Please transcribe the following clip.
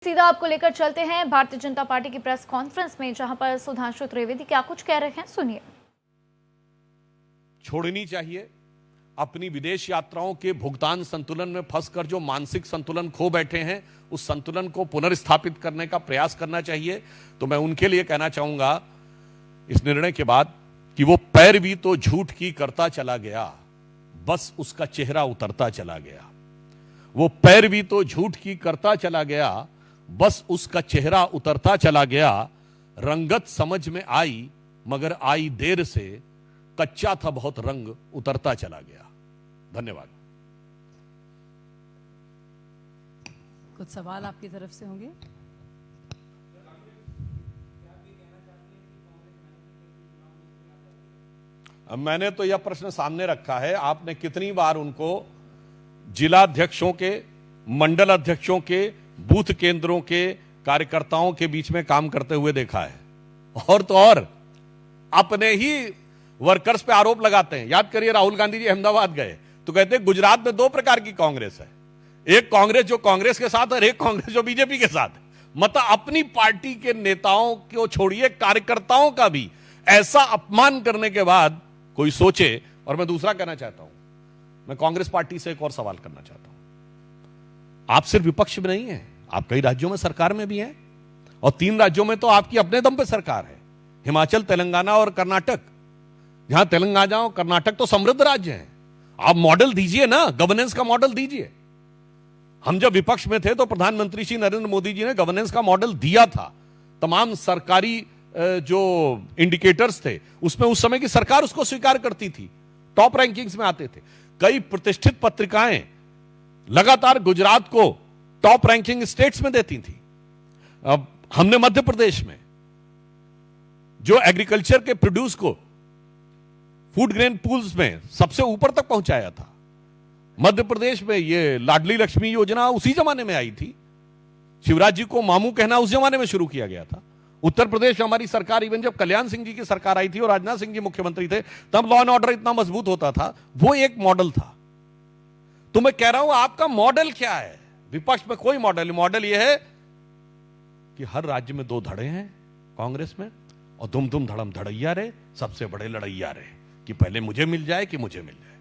सीधा आपको लेकर चलते हैं भारतीय जनता पार्टी की प्रेस कॉन्फ्रेंस में, जहां पर सुधांशु त्रिवेदी क्या कुछ कह रहे हैं, सुनिए। छोड़नी चाहिए अपनी विदेश यात्राओं के भुगतान संतुलन में फंसकर जो मानसिक संतुलन खो बैठे हैं, उस संतुलन को पुनर्स्थापित करने का प्रयास करना चाहिए। तो मैं उनके लिए कहना चाहूंगा इस निर्णय के बाद कि वो पैरवी तो झूठ की करता चला गया, बस उसका चेहरा उतरता चला गया। वो पैरवी तो झूठ की करता चला गया, बस उसका चेहरा उतरता चला गया। रंगत समझ में आई मगर आई देर से, कच्चा था बहुत रंग उतरता चला गया। धन्यवाद। कुछ सवाल आपकी तरफ से होंगे? मैंने तो यह प्रश्न सामने रखा है, आपने कितनी बार उनको जिला अध्यक्षों के, मंडल अध्यक्षों के, बूथ केंद्रों के कार्यकर्ताओं के बीच में काम करते हुए देखा है? और तो और अपने ही वर्कर्स पे आरोप लगाते हैं। याद करिए, राहुल गांधी जी अहमदाबाद गए तो कहते हैं गुजरात में दो प्रकार की कांग्रेस है, एक कांग्रेस जो कांग्रेस के साथ और एक कांग्रेस जो बीजेपी के साथ है। मतलब अपनी पार्टी के नेताओं को छोड़िए, कार्यकर्ताओं का भी ऐसा अपमान करने के बाद कोई सोचे। और मैं दूसरा कहना चाहता हूं, मैं कांग्रेस पार्टी से एक और सवाल करना चाहता हूं। आप सिर्फ विपक्ष में नहीं है, आप कई राज्यों में सरकार में भी हैं, और 3 राज्यों में तो आपकी अपने दम पे सरकार है, हिमाचल, तेलंगाना और कर्नाटक। जहां तेलंगाना और कर्नाटक तो समृद्ध राज्य हैं, आप मॉडल दीजिए ना, गवर्नेंस का मॉडल दीजिए। हम जब विपक्ष में थे तो प्रधानमंत्री श्री नरेंद्र मोदी जी ने गवर्नेंस का मॉडल दिया था। तमाम सरकारी जो इंडिकेटर्स थे उसमें उस समय की सरकार उसको स्वीकार करती थी, टॉप रैंकिंग्स में आते थे। कई प्रतिष्ठित पत्रिकाएं लगातार गुजरात को टॉप रैंकिंग स्टेट्स में देती थी। अब हमने मध्य प्रदेश में जो एग्रीकल्चर के प्रोड्यूस को फूड ग्रेन पूल्स में सबसे ऊपर तक पहुंचाया था। मध्य प्रदेश में ये लाडली लक्ष्मी योजना उसी जमाने में आई थी, शिवराज जी को मामू कहना उस जमाने में शुरू किया गया था। उत्तर प्रदेश में हमारी सरकार, इवन जब कल्याण सिंह जी की सरकार आई थी और राजनाथ सिंह जी मुख्यमंत्री थे, तब लॉ एंड ऑर्डर इतना मजबूत होता था। वो एक मॉडल था। तो मैं कह रहा हूं, आपका मॉडल क्या है? विपक्ष में कोई मॉडल यह है कि हर राज्य में 2 धड़े हैं कांग्रेस में, और धड़म धड़ैया रहे, सबसे बड़े लड़ैया रहे कि पहले मुझे मिल जाए कि मुझे मिल जाए।